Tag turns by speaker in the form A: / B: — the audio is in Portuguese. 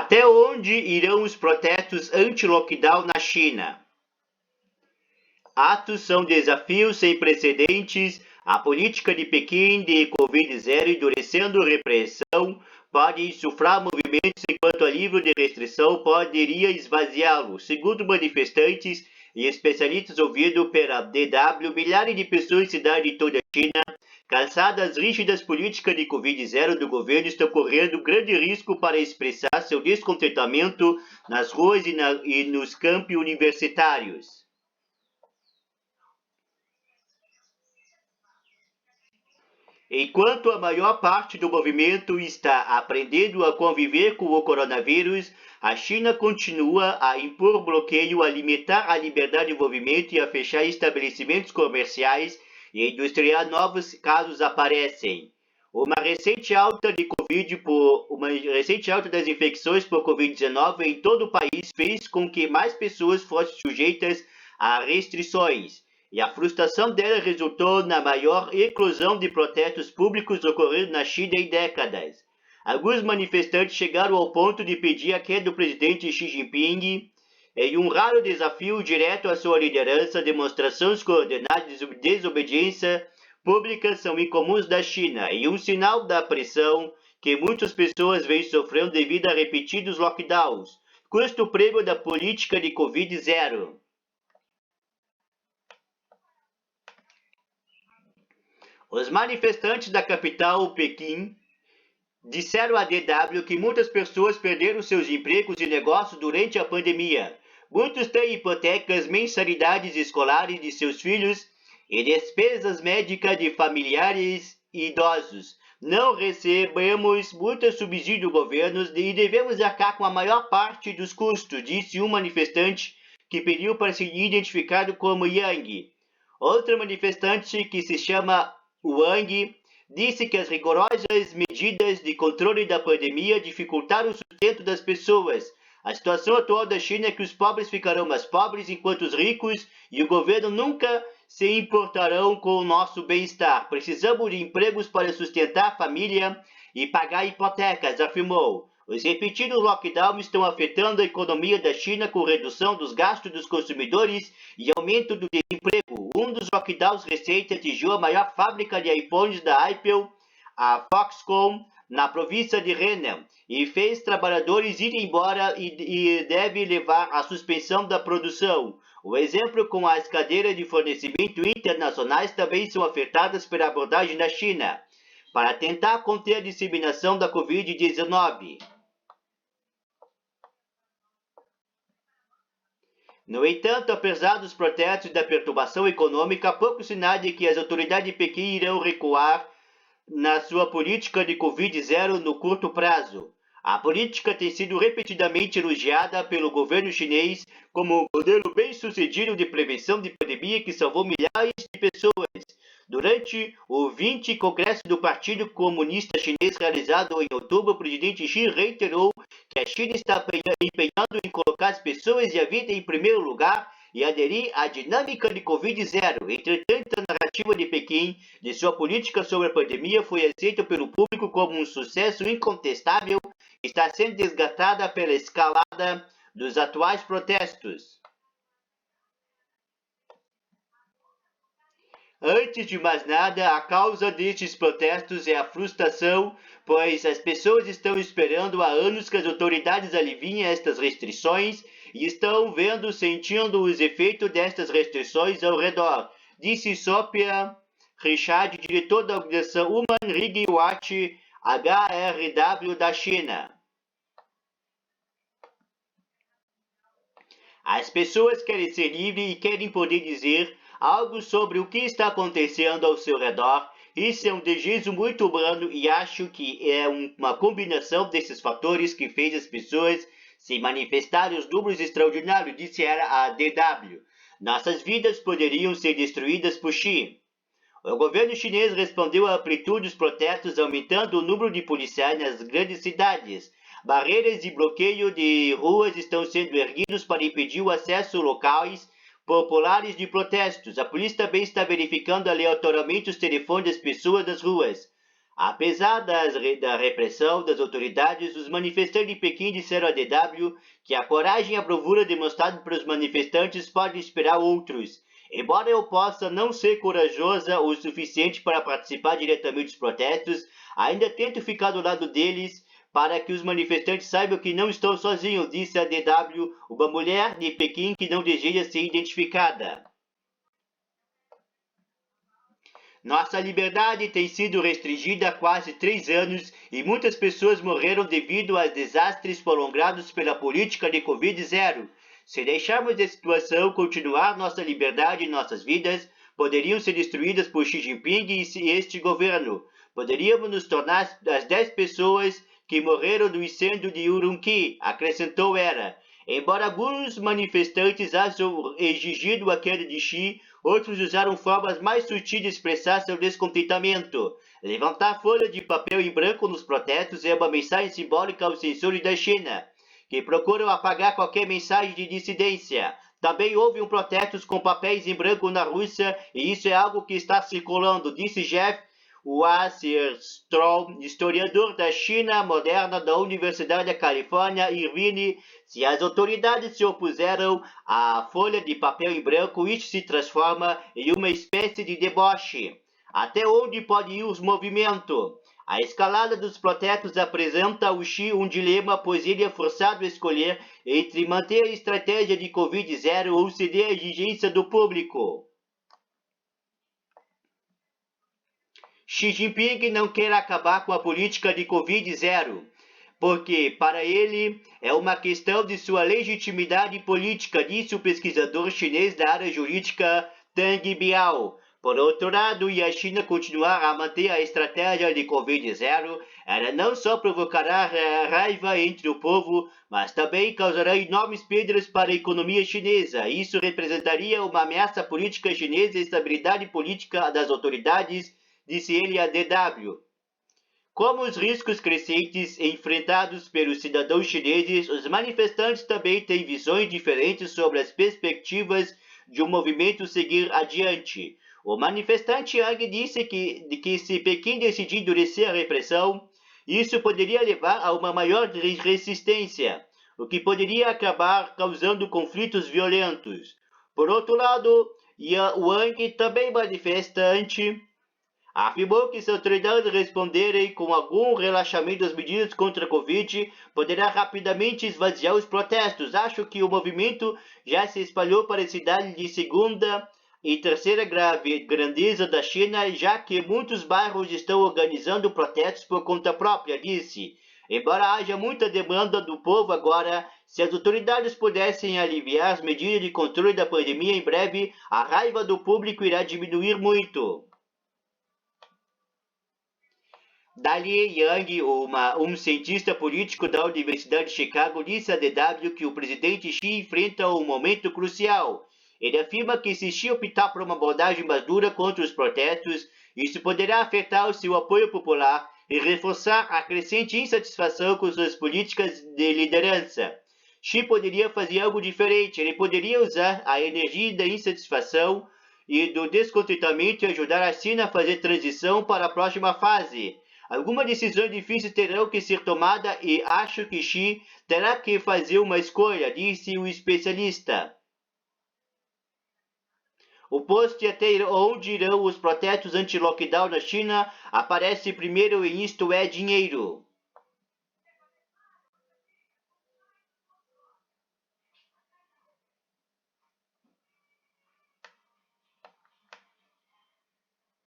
A: Até onde irão os protestos anti-lockdown na China? Atos são desafios sem precedentes. A política de Pequim de Covid-0 endurecendo repressão pode insuflar movimentos enquanto a livre de restrição poderia esvaziá-lo. Segundo manifestantes e especialistas ouvidos pela DW, milhares de pessoas em cidades de toda a China, cansadas das rígidas políticas de Covid-0 do governo, estão correndo grande risco para expressar seu descontentamento nas ruas e nos campi universitários. Enquanto a maior parte do movimento está aprendendo a conviver com o coronavírus, a China continua a impor bloqueio, a limitar a liberdade de movimento e a fechar estabelecimentos comerciais e industriais. Novos casos aparecem. Uma recente alta das infecções por Covid-19 em todo o país fez com que mais pessoas fossem sujeitas a restrições. E a frustração dela resultou na maior eclosão de protestos públicos ocorridos na China em décadas. Alguns manifestantes chegaram ao ponto de pedir a queda do presidente Xi Jinping. Em um raro desafio direto à sua liderança, demonstrações coordenadas de desobediência pública são incomuns da China e um sinal da pressão que muitas pessoas vêm sofrendo devido a repetidos lockdowns. Custo prêmio da política de Covid-0. Os manifestantes da capital, Pequim, disseram à DW que muitas pessoas perderam seus empregos e negócios durante a pandemia. Muitos têm hipotecas, mensalidades escolares de seus filhos e despesas médicas de familiares e idosos. Não recebemos muito subsídio do governo e devemos arcar com a maior parte dos custos, disse um manifestante que pediu para ser identificado como Yang. Outro manifestante, que se chama Wang, disse que as rigorosas medidas de controle da pandemia dificultaram o sustento das pessoas. A situação atual da China é que os pobres ficarão mais pobres, enquanto os ricos e o governo nunca se importarão com o nosso bem-estar. Precisamos de empregos para sustentar a família e pagar hipotecas, afirmou. Os repetidos lockdowns estão afetando a economia da China com redução dos gastos dos consumidores e aumento do desemprego. Um dos lockdowns recentes atingiu a maior fábrica de iPhones da Apple, a Foxconn, na província de Henan, e fez trabalhadores ir embora e deve levar à suspensão da produção. O exemplo com as cadeias de fornecimento internacionais também são afetadas pela abordagem da China para tentar conter a disseminação da Covid-19. No entanto, apesar dos protestos e da perturbação econômica, há poucos sinais de que as autoridades de Pequim irão recuar na sua política de Covid-0 no curto prazo. A política tem sido repetidamente elogiada pelo governo chinês como um modelo bem-sucedido de prevenção de pandemia que salvou milhares de pessoas. Durante o 20º Congresso do Partido Comunista Chinês realizado em outubro, o presidente Xi reiterou que a China está empenhando em colocar as pessoas e a vida em primeiro lugar e aderir à dinâmica de Covid-0. Entretanto, a narrativa de Pequim de sua política sobre a pandemia foi aceita pelo público como um sucesso incontestável e está sendo desgastada pela escalada dos atuais protestos. Antes de mais nada, a causa destes protestos é a frustração, pois as pessoas estão esperando há anos que as autoridades aliviem estas restrições e estão sentindo os efeitos destas restrições ao redor, disse Sophia Richard, diretor da organização Human Rights Watch HRW da China. As pessoas querem ser livres e querem poder dizer algo sobre o que está acontecendo ao seu redor. Isso é um desejo muito humano e acho que é uma combinação desses fatores que fez as pessoas se manifestarem os números extraordinários, disse ela a DW. Nossas vidas poderiam ser destruídas por Xi. O governo chinês respondeu à amplitude dos protestos, aumentando o número de policiais nas grandes cidades. Barreiras e bloqueio de ruas estão sendo erguidos para impedir o acesso a locais populares de protestos. A polícia também está verificando aleatoriamente os telefones das pessoas das ruas. Apesar da repressão das autoridades, os manifestantes de Pequim disseram à DW que a coragem e a bravura demonstrada pelos manifestantes podem inspirar outros. Embora eu possa não ser corajosa o suficiente para participar diretamente dos protestos, ainda tento ficar do lado deles para que os manifestantes saibam que não estão sozinhos, disse a DW, uma mulher de Pequim que não deseja ser identificada. Nossa liberdade tem sido restringida há quase 3 anos e muitas pessoas morreram devido a desastres prolongados pela política de Covid-0. Se deixarmos a situação continuar, nossa liberdade e nossas vidas poderiam ser destruídas por Xi Jinping e este governo. Poderíamos nos tornar as 10 pessoas que morreram no incêndio de Urumqi, acrescentou ela. Embora alguns manifestantes haja exigido a queda de Xi, outros usaram formas mais sutis de expressar seu descontentamento. Levantar folhas de papel em branco nos protestos é uma mensagem simbólica aos censores da China, que procuram apagar qualquer mensagem de dissidência. Também houve protestos com papéis em branco na Rússia e isso é algo que está circulando, disse Jeff Wasserstrom, historiador da China moderna da Universidade da Califórnia, Irvine. Se as autoridades se opuseram à folha de papel em branco, isso se transforma em uma espécie de deboche. Até onde pode ir os movimentos? A escalada dos protestos apresenta ao Xi um dilema, pois ele é forçado a escolher entre manter a estratégia de Covid-0 ou ceder à exigência do público. Xi Jinping não quer acabar com a política de Covid-0, porque, para ele, é uma questão de sua legitimidade política, disse o pesquisador chinês da área jurídica Tang Biao. Por outro lado, e a China continuar a manter a estratégia de Covid-0, ela não só provocará raiva entre o povo, mas também causará enormes perdas para a economia chinesa. Isso representaria uma ameaça política chinesa e estabilidade política das autoridades, disse ele à DW. Como os riscos crescentes enfrentados pelos cidadãos chineses, os manifestantes também têm visões diferentes sobre as perspectivas de um movimento seguir adiante. O manifestante Yang disse que se Pequim decidir endurecer a repressão, isso poderia levar a uma maior resistência, o que poderia acabar causando conflitos violentos. Por outro lado, Wang, também manifestante, afirmou que se as autoridades responderem com algum relaxamento das medidas contra a Covid, poderá rapidamente esvaziar os protestos. Acho que o movimento já se espalhou para as cidades de segunda e terceira grandeza da China, já que muitos bairros estão organizando protestos por conta própria, disse. Embora haja muita demanda do povo agora, se as autoridades pudessem aliviar as medidas de controle da pandemia em breve, a raiva do público irá diminuir muito. Dali Yang, um cientista político da Universidade de Chicago, disse à DW que o presidente Xi enfrenta um momento crucial. Ele afirma que se Xi optar por uma abordagem mais dura contra os protestos, isso poderá afetar o seu apoio popular e reforçar a crescente insatisfação com suas políticas de liderança. Xi poderia fazer algo diferente, ele poderia usar a energia da insatisfação e do descontentamento e ajudar a China a fazer transição para a próxima fase. Algumas decisões difíceis terão que ser tomadas e acho que Xi terá que fazer uma escolha, disse o especialista. O post até onde irão os protestos anti-lockdown na China aparece primeiro em Isto é Dinheiro.